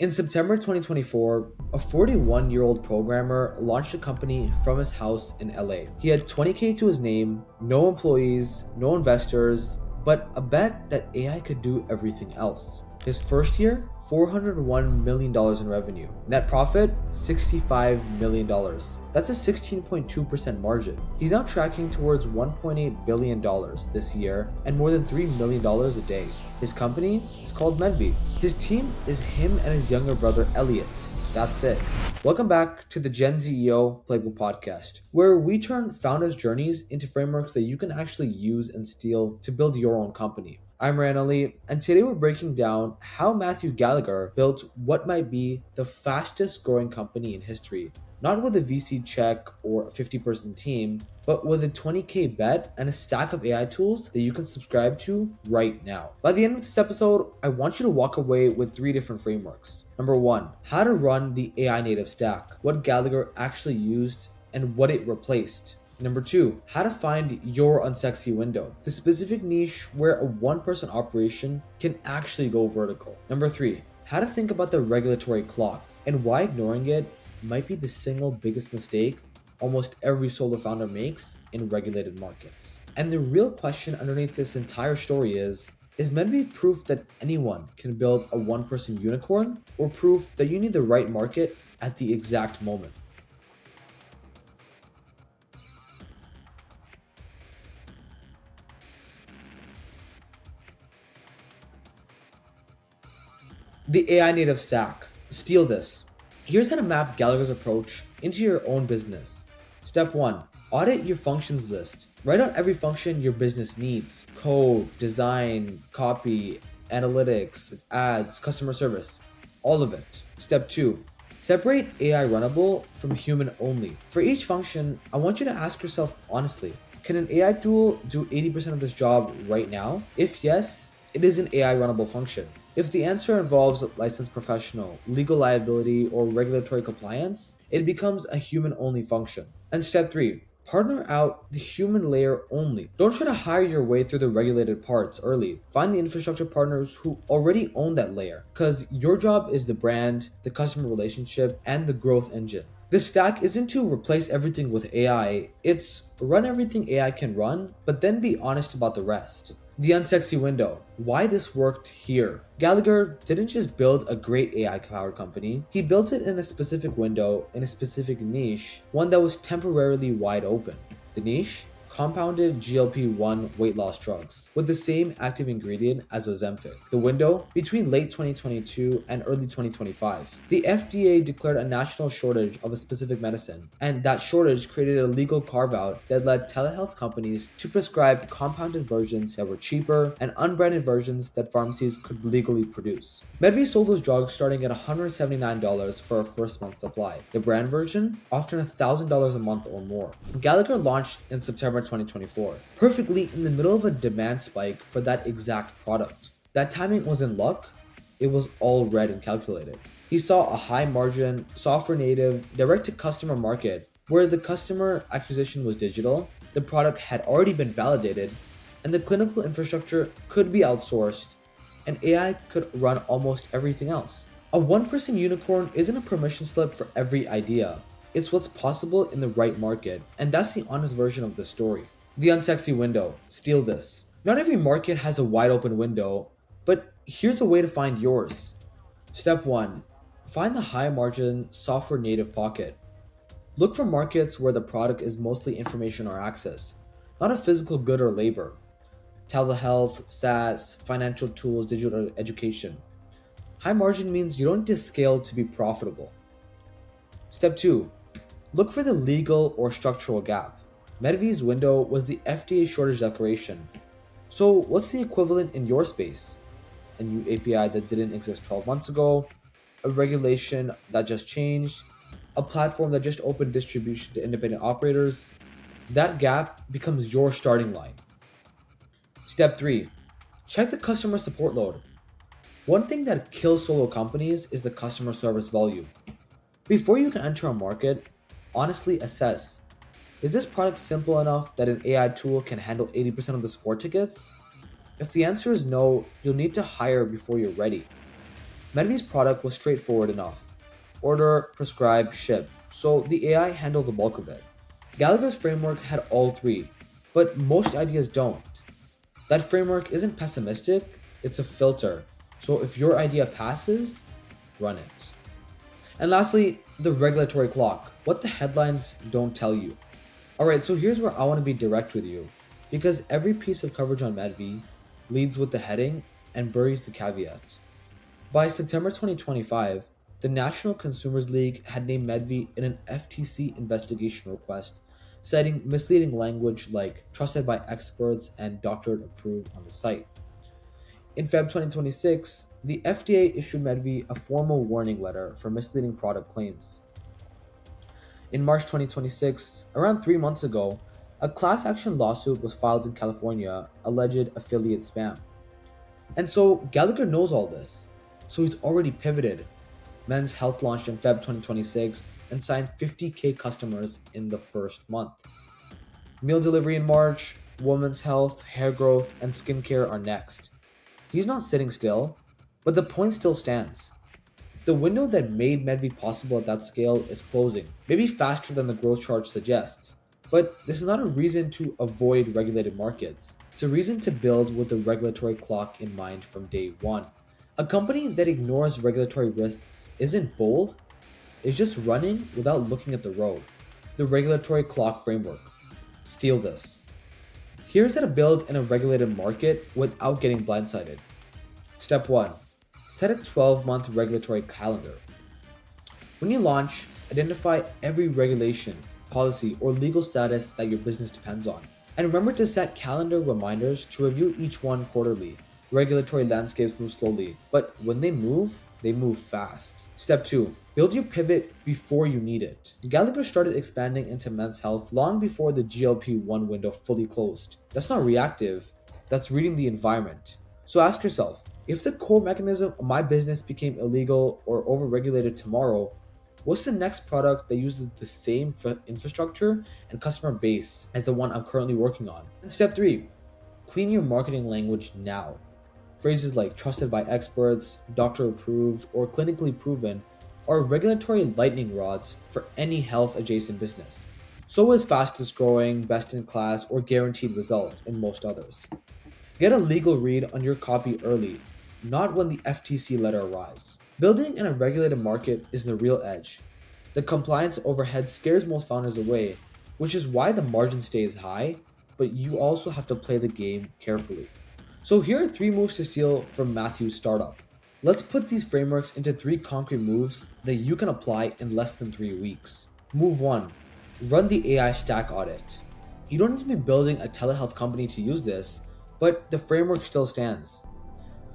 In September 2024, a 41-year-old programmer launched a company from his house in LA. He had 20K to his name, no employees, no investors, but a bet that AI could do everything else. His first year, $401 million in revenue. Net profit, $65 million. That's a 16.2% margin. He's now tracking towards $1.8 billion this year and more than $3 million a day. His company is called Medvi. His team is him and his younger brother Elliot. That's it. Welcome back to the GenZEO Playbook podcast, where we turn founders' journeys into frameworks that you can actually use and steal to build your own company. I'm Elliot, and today we're breaking down how Matthew Gallagher built what might be the fastest growing company in history. Not with a VC check or a 50-person team, but with a 20K bet and a stack of AI tools that you can subscribe to right now. By the end of this episode, I want you to walk away with 3 different frameworks. Number 1, how to run the AI native stack, what Gallagher actually used and what it replaced. Number 2, how to find your unsexy window, the specific niche where a one-person operation can actually go vertical. Number 3, how to think about the regulatory clock and why ignoring it might be the single biggest mistake almost every solo founder makes in regulated markets. And the real question underneath this entire story is Medvi proof that anyone can build a one-person unicorn, or proof that you need the right market at the exact moment? The AI native stack. Steal this. Here's how to map Gallagher's approach into your own business. Step 1, audit your functions list. Write out every function your business needs: code, design, copy, analytics, ads, customer service, all of it. Step 2, separate AI runnable from human only. For each function, I want you to ask yourself honestly, can an AI tool do 80% of this job right now? If yes, it is an AI runnable function. If the answer involves licensed professional, legal liability, or regulatory compliance, it becomes a human-only function. And step 3, partner out the human layer only. Don't try to hire your way through the regulated parts early. Find the infrastructure partners who already own that layer, because your job is the brand, the customer relationship, and the growth engine. This stack isn't to replace everything with AI, it's run everything AI can run, but then be honest about the rest. The unsexy window. Why this worked here. Gallagher didn't just build a great AI-powered company, he built it in a specific window, in a specific niche, one that was temporarily wide open. The niche? Compounded GLP-1 weight loss drugs with the same active ingredient as Ozempic. The window? Between late 2022 and early 2025. The FDA declared a national shortage of a specific medicine, and that shortage created a legal carve-out that led telehealth companies to prescribe compounded versions that were cheaper and unbranded versions that pharmacies could legally produce. Medvi sold those drugs starting at $179 for a first month supply. The brand version? Often $1,000 a month or more. Gallagher launched in September 2024, perfectly in the middle of a demand spike for that exact product. That timing wasn't luck, it was all read and calculated. He saw a high margin, software native, direct to customer market where the customer acquisition was digital, the product had already been validated, and the clinical infrastructure could be outsourced, and AI could run almost everything else. A one-person unicorn isn't a permission slip for every idea. It's what's possible in the right market, and that's the honest version of the story. The unsexy window. Steal this. Not every market has a wide open window, but here's a way to find yours. Step 1. Find the high margin software native pocket. Look for markets where the product is mostly information or access, not a physical good or labor. Telehealth, SaaS, financial tools, digital education. High margin means you don't need to scale to be profitable. Step 2. Look for the legal or structural gap. Medvi's window was the FDA shortage declaration. So what's the equivalent in your space? A new API that didn't exist 12 months ago, a regulation that just changed, a platform that just opened distribution to independent operators? That gap becomes your starting line. Step 3. Check the customer support load. One thing that kills solo companies is the customer service volume. Before you can enter a market, honestly assess, is this product simple enough that an AI tool can handle 80% of the support tickets? If the answer is no, you'll need to hire before you're ready. Medvi's product was straightforward enough. Order, prescribe, ship. So the AI handled the bulk of it. Gallagher's framework had all three, but most ideas don't. That framework isn't pessimistic, it's a filter. So if your idea passes, run it. And lastly, the regulatory clock. What the headlines don't tell you. Alright, so here's where I want to be direct with you. Because every piece of coverage on Medvi leads with the heading and buries the caveat. By September 2025, the National Consumers League had named Medvi in an FTC investigation request, citing misleading language like trusted by experts and doctor approved on the site. In Feb 2026, the FDA issued Medvi a formal warning letter for misleading product claims. In March 2026, around 3 months ago, a class action lawsuit was filed in California, alleged affiliate spam. And so Gallagher knows all this, so he's already pivoted. Men's Health launched in Feb 2026 and signed 50K customers in the first month. Meal delivery in March, women's health, hair growth, and skincare are next. He's not sitting still, but the point still stands. The window that made Medvi possible at that scale is closing, maybe faster than the growth chart suggests. But this is not a reason to avoid regulated markets. It's a reason to build with the regulatory clock in mind from day one. A company that ignores regulatory risks isn't bold, it's just running without looking at the road. The regulatory clock framework. Steal this. Here's how to build in a regulated market without getting blindsided. Step 1. Set a 12-month regulatory calendar. When you launch, identify every regulation, policy, or legal status that your business depends on. And remember to set calendar reminders to review each one quarterly. Regulatory landscapes move slowly, but when they move fast. Step 2. Build your pivot before you need it. Gallagher started expanding into men's health long before the GLP-1 window fully closed. That's not reactive, that's reading the environment. So ask yourself, if the core mechanism of my business became illegal or overregulated tomorrow, what's the next product that uses the same infrastructure and customer base as the one I'm currently working on? And step 3, clean your marketing language now. Phrases like trusted by experts, doctor approved, or clinically proven are regulatory lightning rods for any health adjacent business. So is fastest growing, best in class, or guaranteed results in most others. Get a legal read on your copy early, not when the FTC letter arrives. Building in a regulated market is the real edge. The compliance overhead scares most founders away, which is why the margin stays high, but you also have to play the game carefully. So here are 3 moves to steal from Matthew's startup. Let's put these frameworks into 3 concrete moves that you can apply in less than 3 weeks. Move 1. Run the AI stack audit. You don't need to be building a telehealth company to use this, but the framework still stands.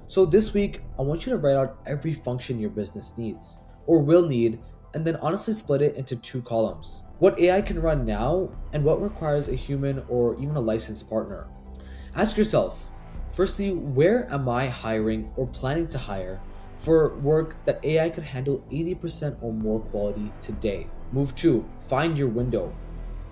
So this week, I want you to write out every function your business needs, or will need, and then honestly split it into 2 columns. What AI can run now, and what requires a human or even a licensed partner. Ask yourself, firstly, where am I hiring or planning to hire for work that AI could handle 80% or more quality today? Move 2, find your window.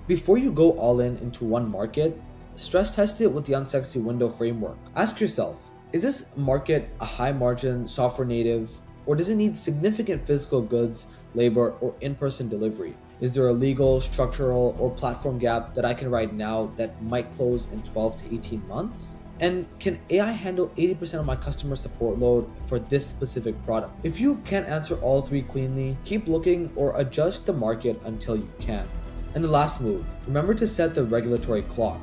Before you go all in into one market, stress test it with the Unsexy Window framework. Ask yourself, is this market a high margin software native, or does it need significant physical goods, labor, or in-person delivery? Is there a legal, structural, or platform gap that I can write now that might close in 12 to 18 months? And can AI handle 80% of my customer support load for this specific product? If you can't answer all 3 cleanly, keep looking or adjust the market until you can. And the last move, remember to set the regulatory clock.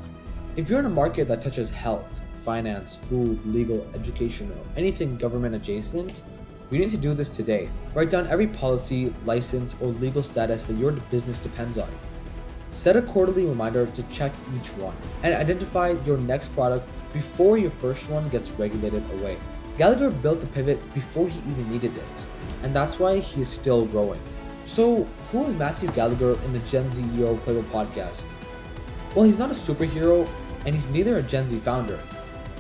If you're in a market that touches health, finance, food, legal, education, or anything government adjacent, you need to do this today. Write down every policy, license, or legal status that your business depends on. Set a quarterly reminder to check each one, and identify your next product before your first one gets regulated away. Gallagher built the pivot before he even needed it, and that's why he is still growing. So, who is Matthew Gallagher in the GenZEO Playbook podcast? Well, he's not a superhero, and he's neither a Gen Z founder.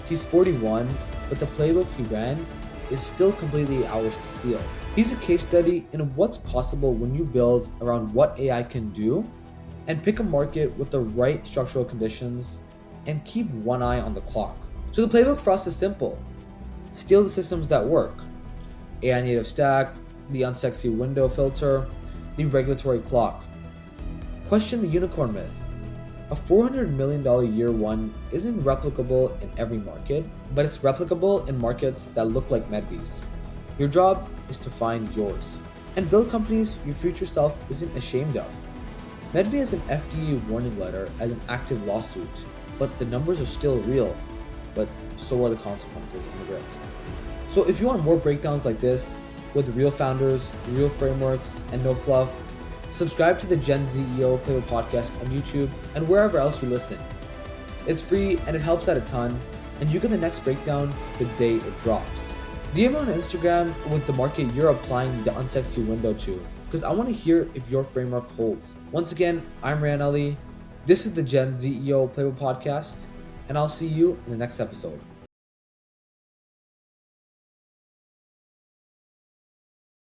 He's 41, but the playbook he ran is still completely ours to steal. He's a case study in what's possible when you build around what AI can do and pick a market with the right structural conditions and keep one eye on the clock. So the playbook for us is simple. Steal the systems that work. AI native stack, the unsexy window filter, the regulatory clock. Question the unicorn myth. A $400 million year one isn't replicable in every market, but it's replicable in markets that look like Medvi's. Your job is to find yours and build companies your future self isn't ashamed of. Medvi has an FDA warning letter as an active lawsuit, but the numbers are still real, but so are the consequences and the risks. So if you want more breakdowns like this with real founders, real frameworks, and no fluff, subscribe to the GenZEO Playbook podcast on YouTube and wherever else you listen. It's free and it helps out a ton, and you get the next breakdown the day it drops. DM on Instagram with the market you're applying the unsexy window to, because I want to hear if your framework holds. Once again, I'm Ryan Ali. This is the GenZEO Playbook podcast, and I'll see you in the next episode.